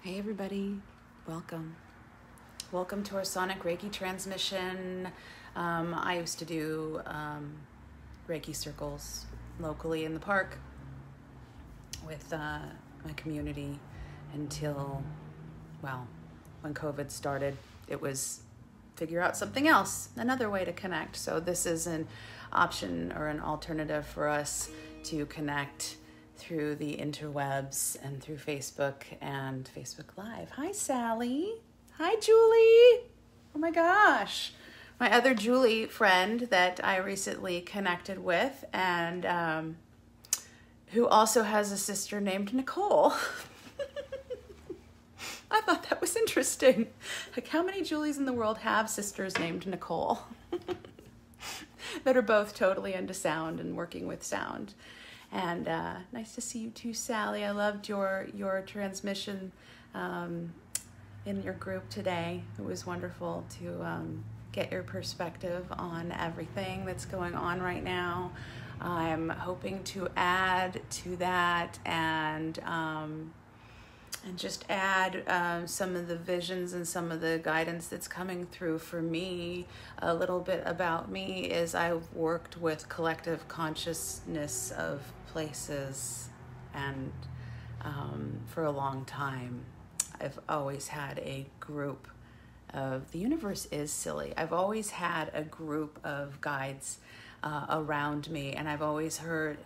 Hey everybody, welcome. Welcome to our Sonic Reiki transmission. I used to do Reiki circles locally in the park with my community until, well, when COVID started. It was figure out something else, another way to connect. So this is an option or an alternative for us to connect through the interwebs and through Facebook and Facebook Live. Hi, Sally. Hi, Julie. Oh my gosh. My other Julie friend that I recently connected with and who also has a sister named Nicole. I thought that was interesting. Like, how many Julies in the world have sisters named Nicole that are both totally into sound and working with sound? And nice to see you too, Sally. I loved your transmission in your group today. It was wonderful to get your perspective on everything that's going on right now. I'm hoping to add to that and just add some of the visions and some of the guidance that's coming through for me. A little bit about me is I've worked with collective consciousness of places and for a long time. I've always had a group of, the universe is silly. I've always had a group of guides around me, and I've always heard,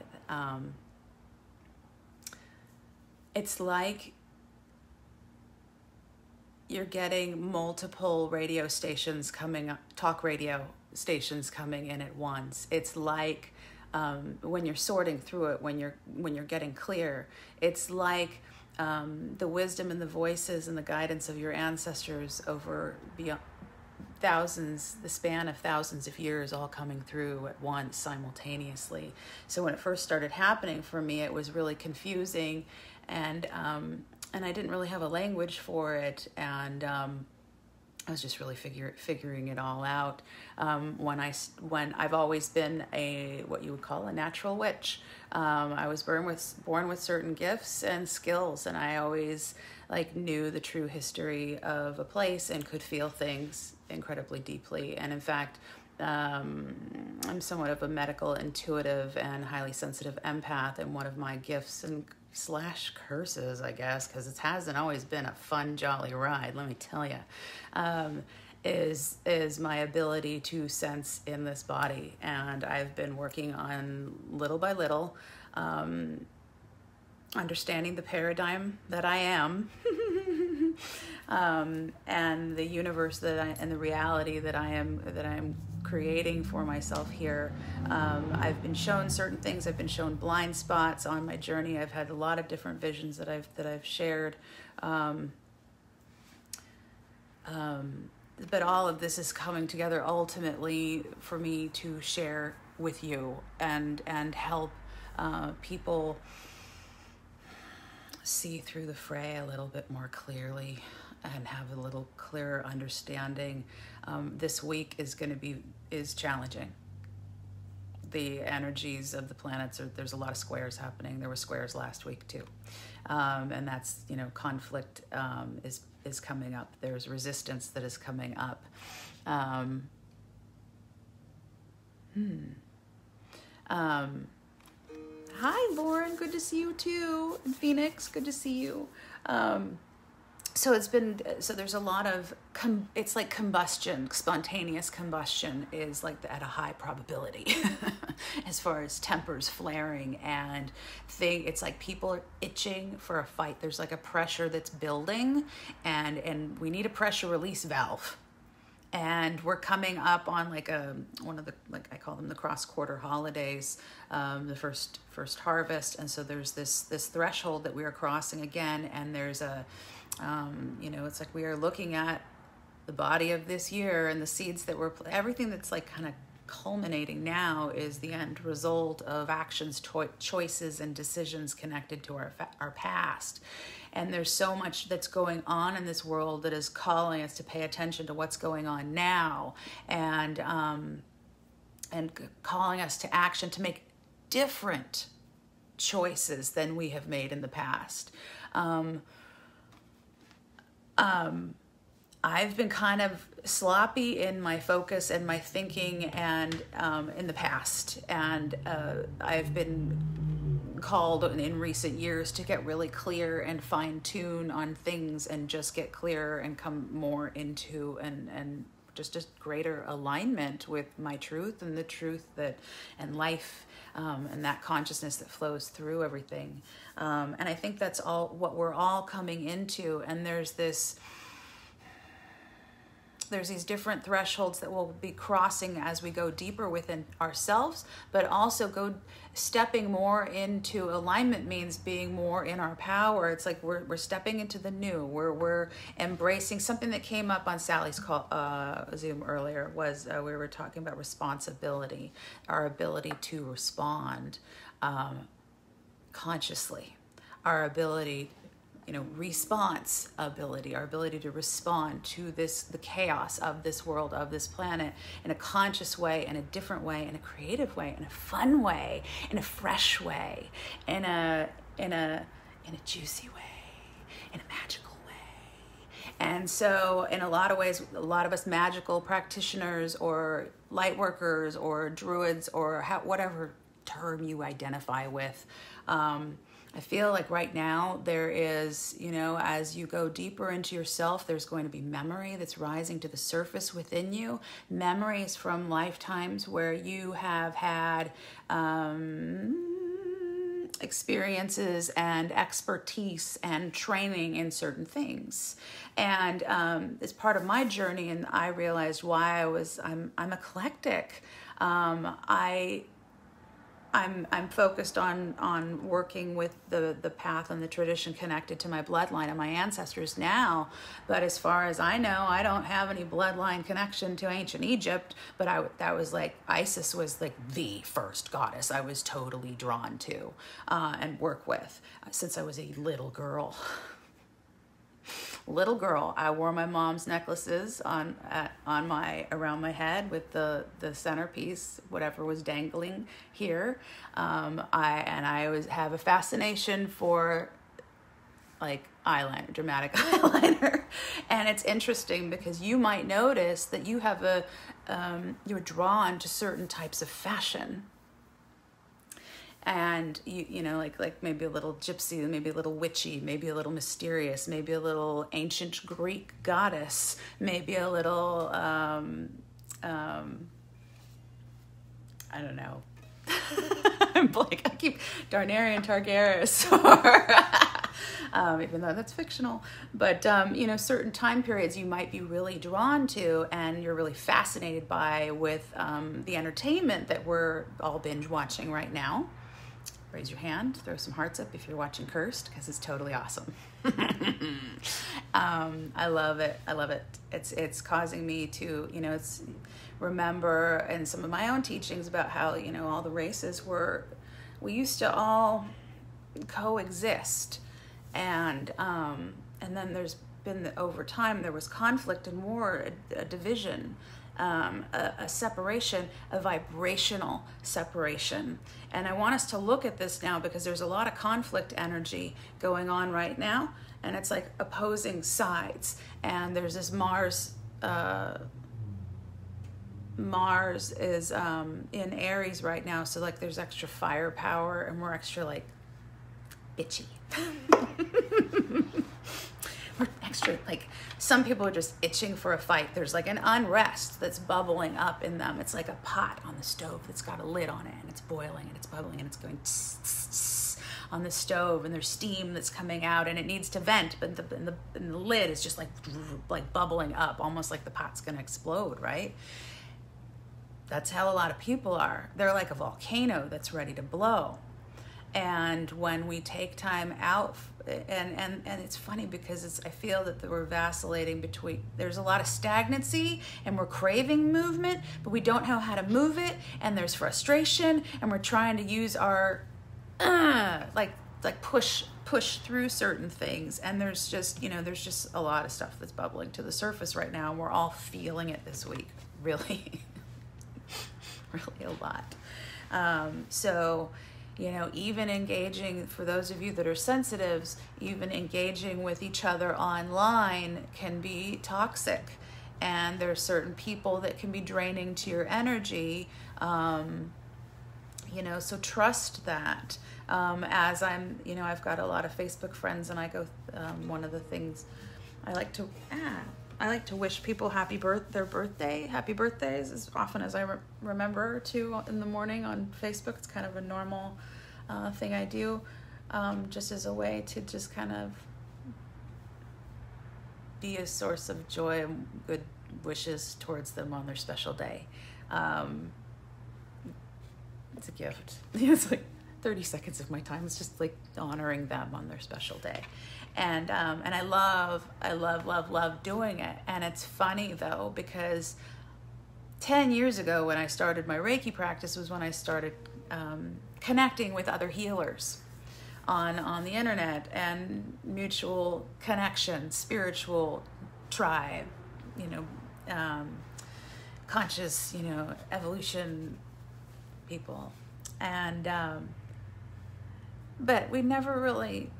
it's like you're getting multiple radio stations coming up, talk radio stations coming in at once. It's like when you're sorting through it, when you're getting clear, it's like the wisdom and the voices and the guidance of your ancestors over beyond thousands, the span of thousands of years, all coming through at once simultaneously. So when it first started happening for me, it was really confusing, and I didn't really have a language for it, and I was just really figuring it all out. When I've always been what you would call a natural witch. I was born with certain gifts and skills, and I always knew the true history of a place and could feel things incredibly deeply. And in fact, I'm somewhat of a medical, intuitive, and highly sensitive empath, and one of my gifts and / curses, I guess, because it hasn't always been a fun, jolly ride, let me tell you, is my ability to sense in this body. And I've been working on, little by little, understanding the paradigm that I am, and the universe and the reality that I'm creating for myself here. I've been shown certain things. I've been shown blind spots on my journey. I've had a lot of different visions that I've shared. But all of this is coming together ultimately for me to share with you and help people see through the fray a little bit more clearly and have a little clearer understanding. This week is challenging. The energies of the planets there's a lot of squares happening. There were squares last week too. And that's, conflict is coming up. There's resistance that is coming up. Hi, Lauren. Good to see you too. And Phoenix, good to see you. So there's a lot of, it's like combustion, spontaneous combustion is at a high probability as far as tempers flaring and it's like people are itching for a fight. There's like a pressure that's building and we need a pressure release valve. And we're coming up on one of the, I call them the cross-quarter holidays, the first harvest. And so there's this threshold that we are crossing again. And there's it's like we are looking at the body of this year and the seeds that everything that's kind of culminating now is the end result of actions, choices, and decisions connected to our past. And there's so much that's going on in this world that is calling us to pay attention to what's going on now, and calling us to action to make different choices than we have made in the past. I've been kind of sloppy in my focus and my thinking and in the past. And I've been called in recent years to get really clear and fine tune on things and just get clearer and come more into and just greater alignment with my truth and the truth that and life and that consciousness that flows through everything. And I think that's all what we're all coming into. And there's these different thresholds that we'll be crossing as we go deeper within ourselves, but also stepping more into alignment means being more in our power. It's like we're stepping into the new. We're embracing something that came up on Sally's call, Zoom earlier was we were talking about responsibility, our ability to respond consciously, our ability, response ability, our ability to respond to the chaos of this world, of this planet in a conscious way, in a different way, in a creative way, in a fun way, in a fresh way, in a juicy way, in a magical way. And so in a lot of ways, a lot of us magical practitioners or light workers or druids or whatever term you identify with, I feel like right now there is, as you go deeper into yourself, there's going to be memory that's rising to the surface within you. Memories from lifetimes where you have had experiences and expertise and training in certain things. And as part of my journey, and I realized why I'm eclectic. I'm focused on working with the path and the tradition connected to my bloodline and my ancestors now. But as far as I know, I don't have any bloodline connection to ancient Egypt. But that was like Isis was like the first goddess I was totally drawn to and work with since I was a little girl. I wore my mom's necklaces around my head with the centerpiece, whatever was dangling here. I have a fascination for like eyeliner, dramatic eyeliner, and it's interesting because you might notice that you have you're drawn to certain types of fashion. And like maybe a little gypsy, maybe a little witchy, maybe a little mysterious, maybe a little ancient Greek goddess, maybe a little I don't know. I'm blank. I keep Darnarian Targaryen, or even though that's fictional. But certain time periods you might be really drawn to, and you're really fascinated by with the entertainment that we're all binge watching right now. Raise your hand, throw some hearts up if you're watching Cursed, because it's totally awesome. I love it. It's causing me to, remember in some of my own teachings about how, all the races we used to all coexist. And then there's been, over time, there was conflict and war, a division, a separation, a vibrational separation. And I want us to look at this now because there's a lot of conflict energy going on right now, and it's like opposing sides. And there's this Mars is in Aries right now, so like there's extra firepower and we're extra like bitchy. We're extra, like, some people are just itching for a fight. There's like an unrest that's bubbling up in them. It's like a pot on the stove that's got a lid on it, and it's boiling and it's bubbling and it's going tss, tss, tss on the stove, and there's steam that's coming out and it needs to vent, but the lid is just like bubbling up, almost like the pot's gonna explode, right? That's how a lot of people are. They're like a volcano that's ready to blow. And when we take time out, and it's funny because I feel that we're vacillating between, there's a lot of stagnancy and we're craving movement, but we don't know how to move it, and there's frustration, and we're trying to use our, like push through certain things, and there's just a lot of stuff that's bubbling to the surface right now, and we're all feeling it this week, really, really a lot. So You know, even engaging, for those of you that are sensitives, even engaging with each other online can be toxic. And there are certain people that can be draining to your energy. You know, so trust that. As I'm, you know, I've got a lot of Facebook friends, and I go, one of the things I like to wish people happy birthdays as often as I remember to in the morning on Facebook. It's kind of a normal thing I do, just as a way to just kind of be a source of joy and good wishes towards them on their special day. It's a gift. It's like 30 seconds of my time. It's just like honoring them on their special day. And I love doing it. And it's funny though, because 10 years ago when I started my Reiki practice was when I started connecting with other healers on the internet, and mutual connection, spiritual tribe, you know, conscious, you know, evolution people. And but we never really,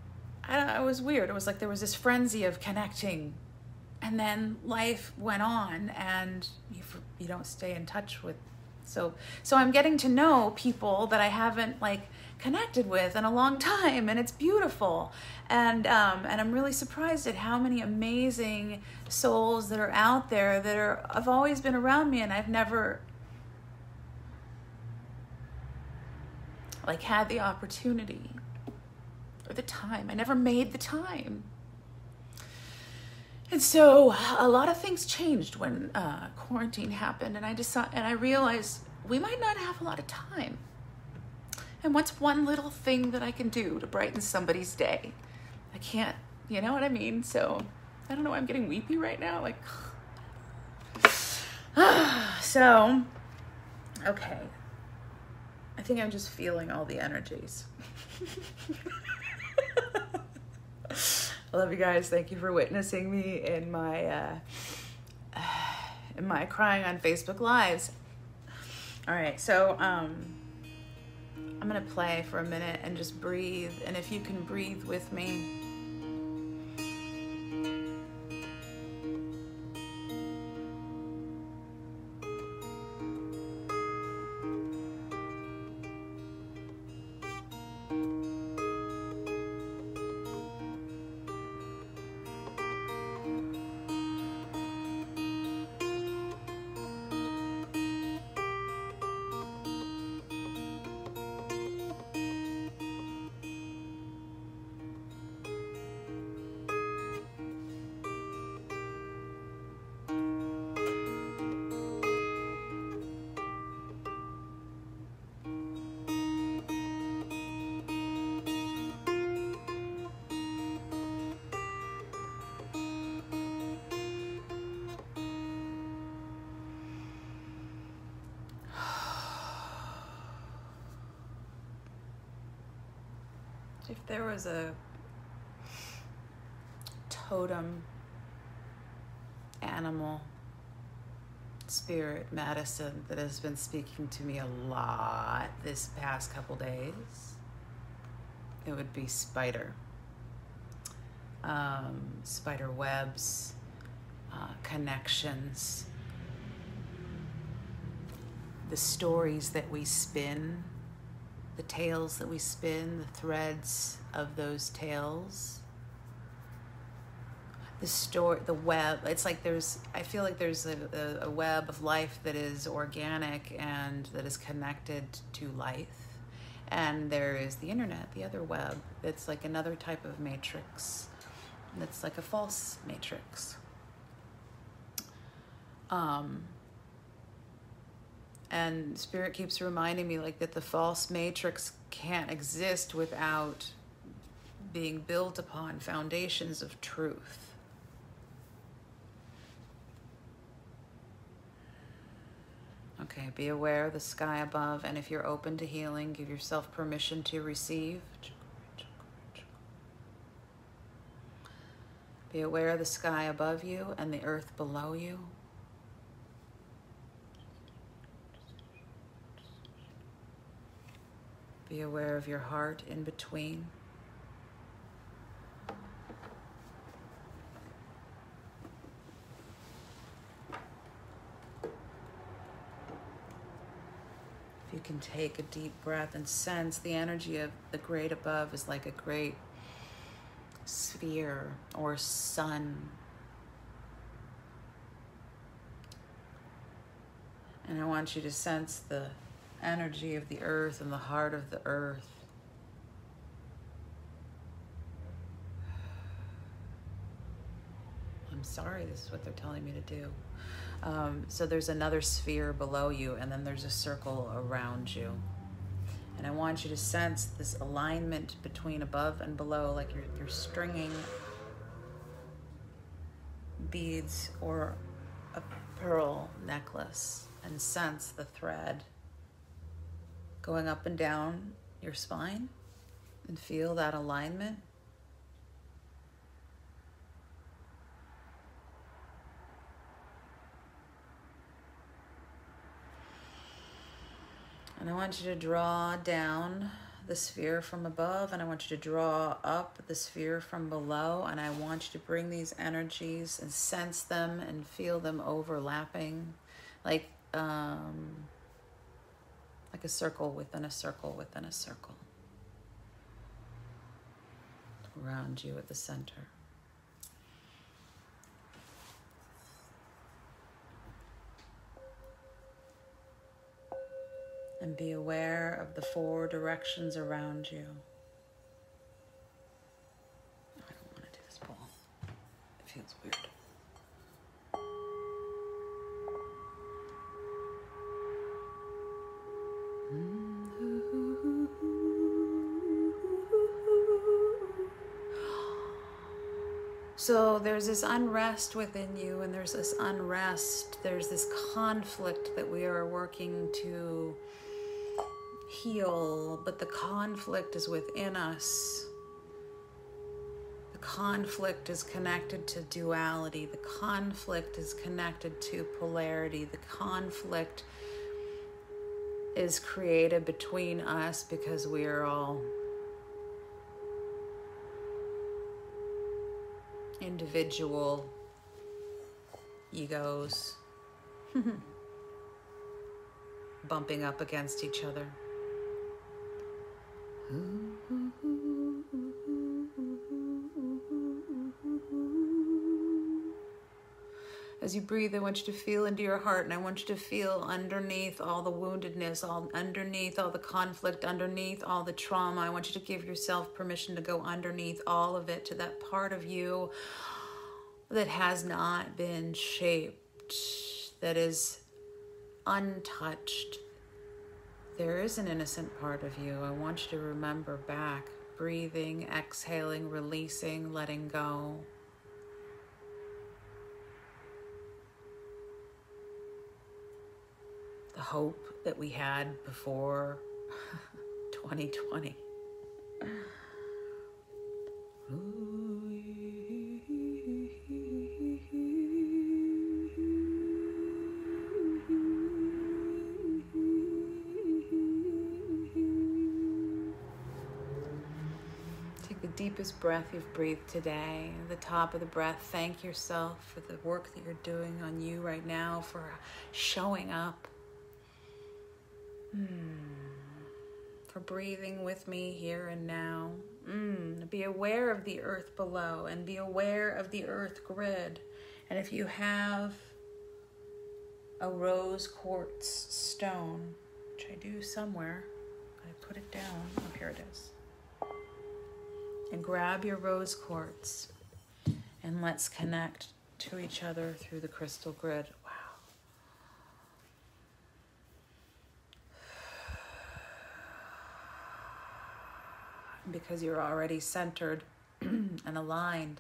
it was weird. It was like there was this frenzy of connecting, and then life went on, and you don't stay in touch with. So I'm getting to know people that I haven't like connected with in a long time, and it's beautiful. And I'm really surprised at how many amazing souls that are out there that have always been around me, and I've never like had the opportunity or the time. I never made the time. And so a lot of things changed when quarantine happened, and I realized we might not have a lot of time. And what's one little thing that I can do to brighten somebody's day? I can't, you know what I mean? So I don't know why I'm getting weepy right now. Like, so, okay. I think I'm just feeling all the energies. I love you guys. Thank you for witnessing me in my crying on Facebook Lives. All right, so I'm gonna play for a minute and just breathe. And if you can breathe with me. If there was a totem, animal, spirit, medicine that has been speaking to me a lot this past couple days, it would be spider. Spider webs, connections, the stories that we spin, the tales that we spin, the threads of those tales, the story, the web. It's like I feel like there's a web of life that is organic and that is connected to life. And there is the internet, the other web, that's like another type of matrix. That's like a false matrix. And Spirit keeps reminding me like that the false matrix can't exist without being built upon foundations of truth. Okay, be aware of the sky above, and if you're open to healing, give yourself permission to receive. Be aware of the sky above you and the earth below you. Be Be aware of your heart in between. If you can take a deep breath and sense the energy of the great above is like a great sphere or sun. And I want you to sense the energy of the earth and the heart of the earth. I'm sorry, this is what they're telling me to do. So there's another sphere below you, and then there's a circle around you. And I want you to sense this alignment between above and below, like you're stringing beads or a pearl necklace, and sense the thread going up and down your spine, and feel that alignment. And I want you to draw down the sphere from above, and I want you to draw up the sphere from below, and I want you to bring these energies and sense them and feel them overlapping, like a circle within a circle within a circle around you at the center. And be aware of the 4 directions around you. I don't want to do this ball. It feels weird. So there's this unrest within you, and there's this unrest, there's this conflict that we are working to heal, but the conflict is within us. The conflict is connected to duality. The conflict is connected to polarity. The conflict is created between us because we are all individual egos bumping up against each other. As you breathe, I want you to feel into your heart, and I want you to feel underneath all the woundedness, underneath all the conflict, underneath all the trauma. I want you to give yourself permission to go underneath all of it to that part of you that has not been shaped, that is untouched. There is an innocent part of you. I want you to remember back, breathing, exhaling, releasing, letting go. The hope that we had before 2020. Take the deepest breath you've breathed today. At the top of the breath, thank yourself for the work that you're doing on you right now, for showing up. For breathing with me here and now. Be aware of the earth below, and be aware of the earth grid. And if you have a rose quartz stone, which I do somewhere, I put it down. Oh, here it is. And grab your rose quartz, and let's connect to each other through the crystal grid. Wow. Because you're already centered and aligned.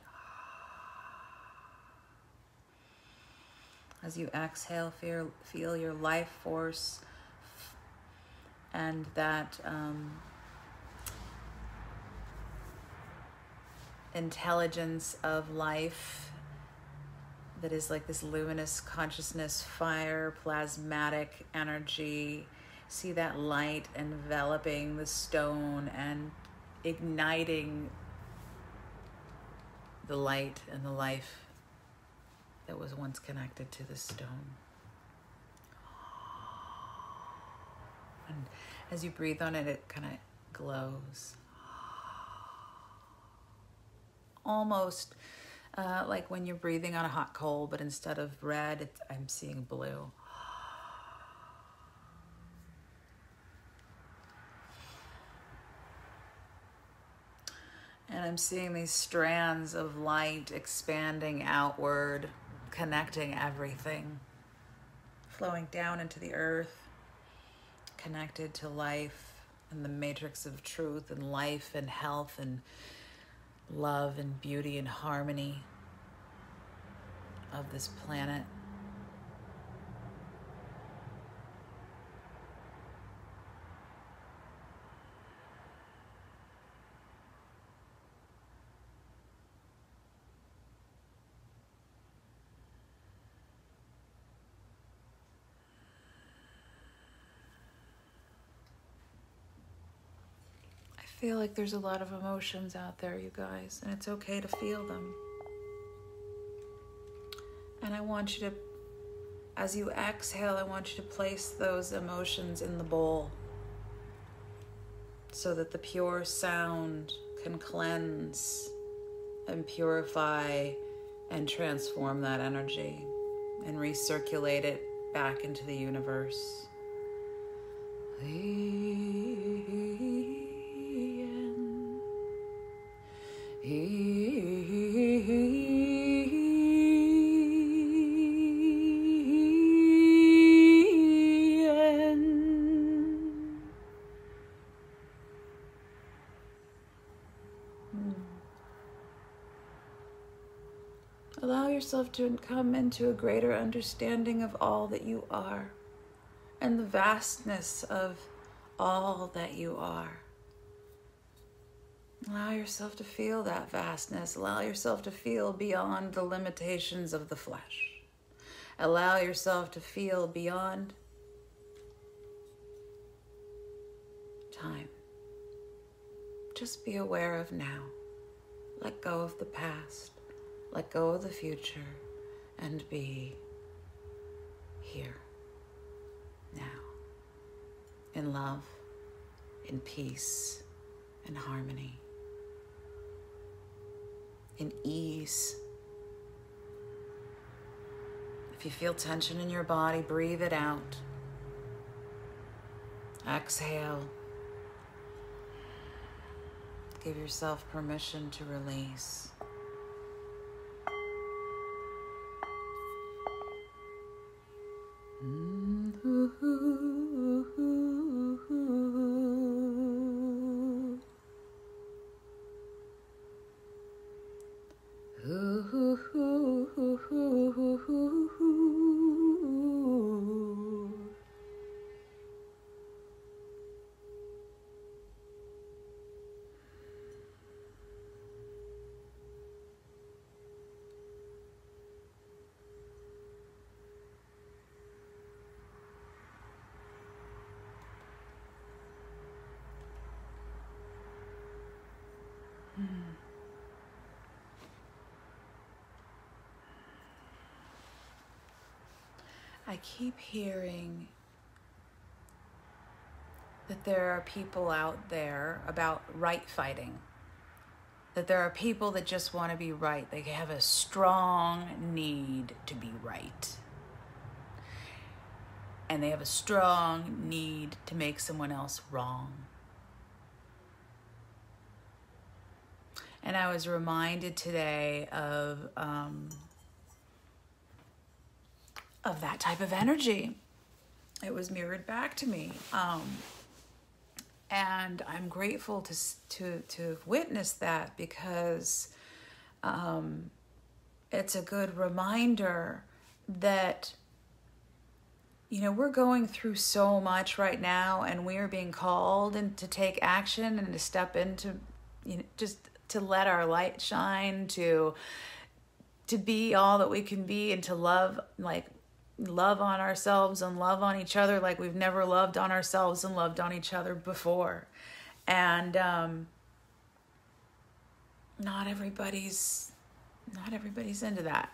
As you exhale, feel your life force and that intelligence of life that is like this luminous consciousness, fire, plasmatic energy, See that light enveloping the stone and igniting the light and the life that was once connected to the stone. And as you breathe on it, it kind of glows. Almost like when you're breathing on a hot coal, but instead of red, I'm seeing blue. And I'm seeing these strands of light expanding outward, connecting everything, flowing down into the earth, connected to life and the matrix of truth and life and health and love and beauty and harmony of this planet. I feel like there's a lot of emotions out there, you guys, and it's okay to feel them. And I want you to, as you exhale, I want you to place those emotions in the bowl so that the pure sound can cleanse and purify and transform that energy and recirculate it back into the universe. Allow yourself to come into a greater understanding of all that you are and the vastness of all that you are. Allow yourself to feel that vastness. Allow yourself to feel beyond the limitations of the flesh. Allow yourself to feel beyond time. Just be aware of now. Let go of the past. Let go of the future and be here, now, in love, in peace, in harmony, in ease. If you feel tension in your body, breathe it out. Exhale. Give yourself permission to release. I keep hearing that there are people out there about right fighting. That there are people that just want to be right. They have a strong need to be right. And they have a strong need to make someone else wrong. And I was reminded today of that type of energy. It was mirrored back to me. And I'm grateful to witness that because it's a good reminder that, you know, we're going through so much right now and we are being called and to take action and to step into, you know, just to let our light shine, to be all that we can be and to love, like, love on ourselves and love on each other like we've never loved on ourselves and loved on each other before. And not everybody's into that,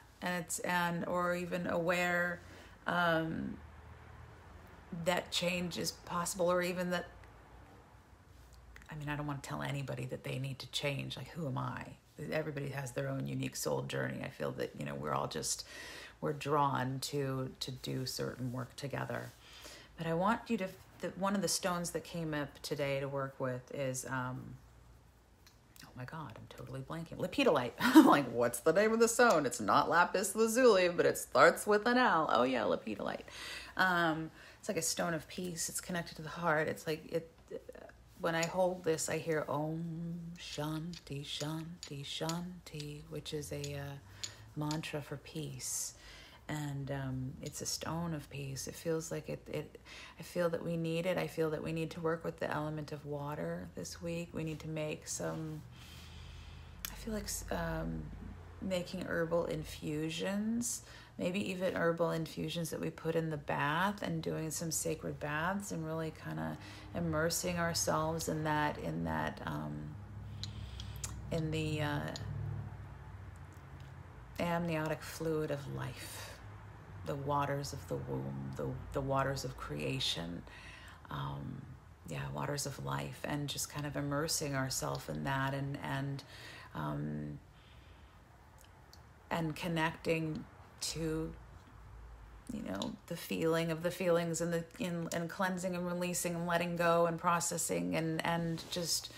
or even aware that change is possible, or even that, I mean, I don't want to tell anybody that they need to change. Like, who am I? Everybody has their own unique soul journey. I feel that, we're drawn to do certain work together. But I want you to, one of the stones that came up today to work with is, oh my God, I'm totally blanking. Lepidolite. I'm like, what's the name of the stone? It's not lapis lazuli, but it starts with an L. Oh yeah, lepidolite. It's like a stone of peace. It's connected to the heart. It's like, when I hold this, I hear Om Shanti Shanti Shanti, which is a mantra for peace. And it's a stone of peace. It feels like I feel that we need it. I feel that we need to work with the element of water this week. We need to make I feel like making herbal infusions, maybe even herbal infusions that we put in the bath, and doing some sacred baths and really kind of immersing ourselves in the amniotic fluid of life, the waters of the womb, the waters of creation, waters of life, and just kind of immersing ourselves in that, and connecting to the feeling of the feelings, and cleansing and releasing and letting go and processing and just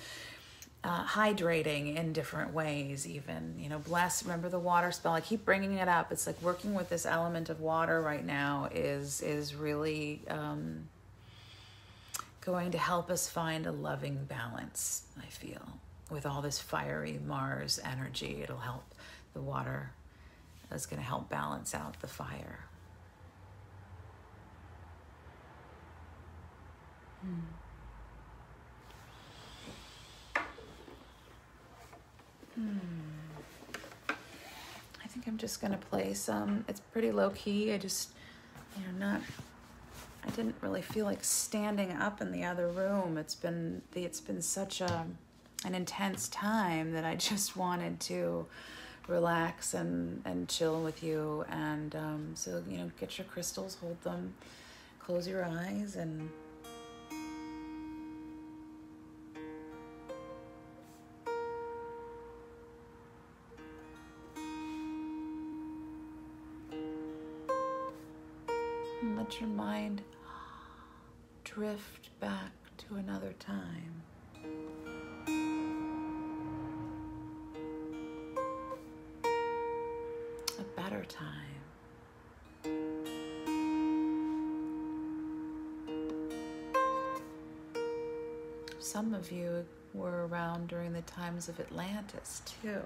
hydrating in different ways. Even remember the water spell. I keep bringing it up. It's like working with this element of water right now is really going to help us find a loving balance. I feel with all this fiery Mars energy, it'll help. The water is going to help balance out the fire. I think I'm just going to play some. It's pretty low key. I just, I didn't really feel like standing up in the other room. It's been such an intense time that I just wanted to relax and chill with you. And so, get your crystals, hold them, close your eyes, and let your mind drift back to another time. A better time. Some of you were around during the times of Atlantis, too.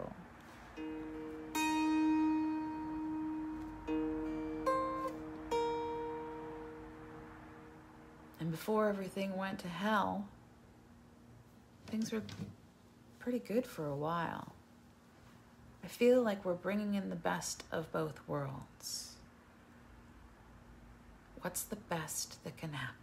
And before everything went to hell, things were pretty good for a while. I feel like we're bringing in the best of both worlds. What's the best that can happen?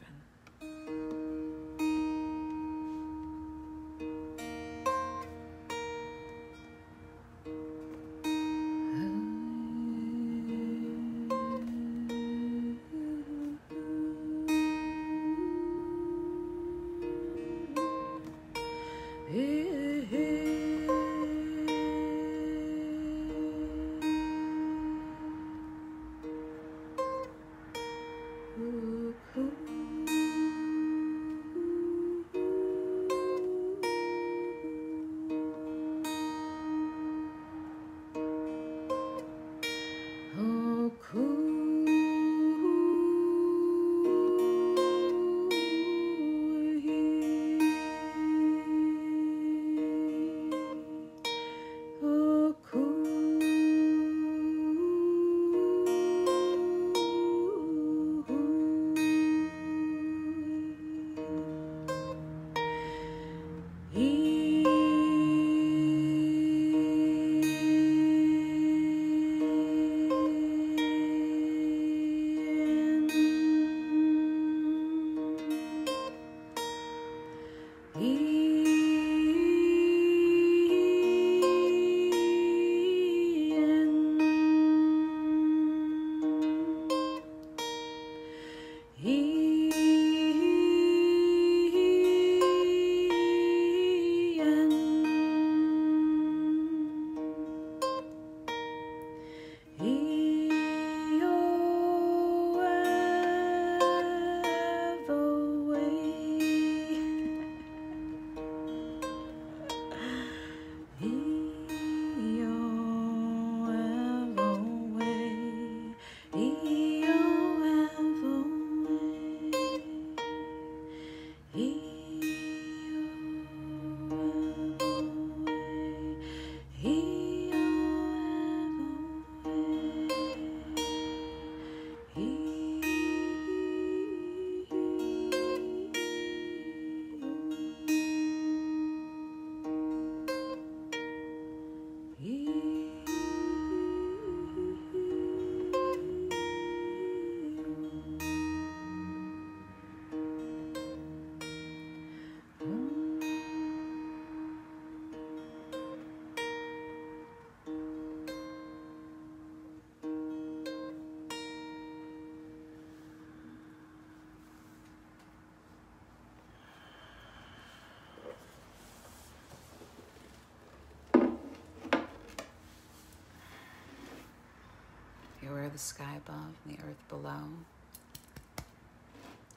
Be aware of the sky above and the earth below,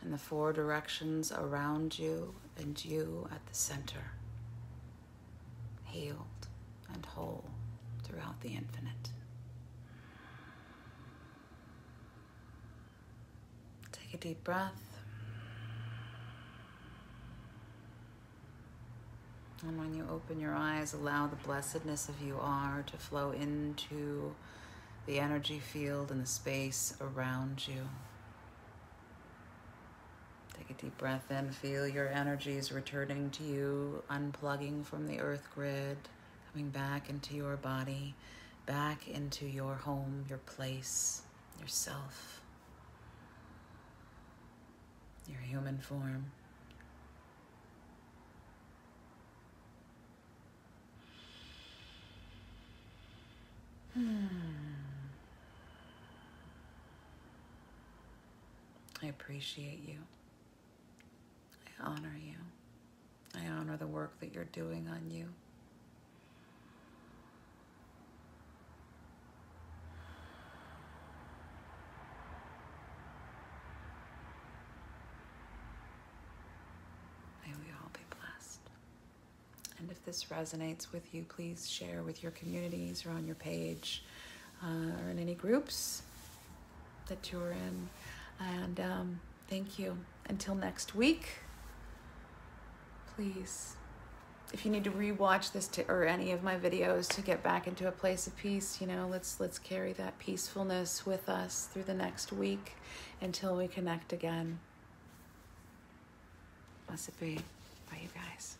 and the four directions around you and you at the center, healed and whole throughout the infinite. Take a deep breath. And when you open your eyes, allow the blessedness of you are to flow into the energy field and the space around you. Take a deep breath in. Feel your energies returning to you, unplugging from the earth grid, coming back into your body, back into your home, your place, yourself, your human form. I appreciate you. I honor you. I honor the work that you're doing on you. May we all be blessed. And if this resonates with you, please share with your communities or on your page or in any groups that you're in. And thank you. Until next week, please, if you need to rewatch this or any of my videos to get back into a place of peace, let's carry that peacefulness with us through the next week until we connect again. Blessed be. Bye, you guys.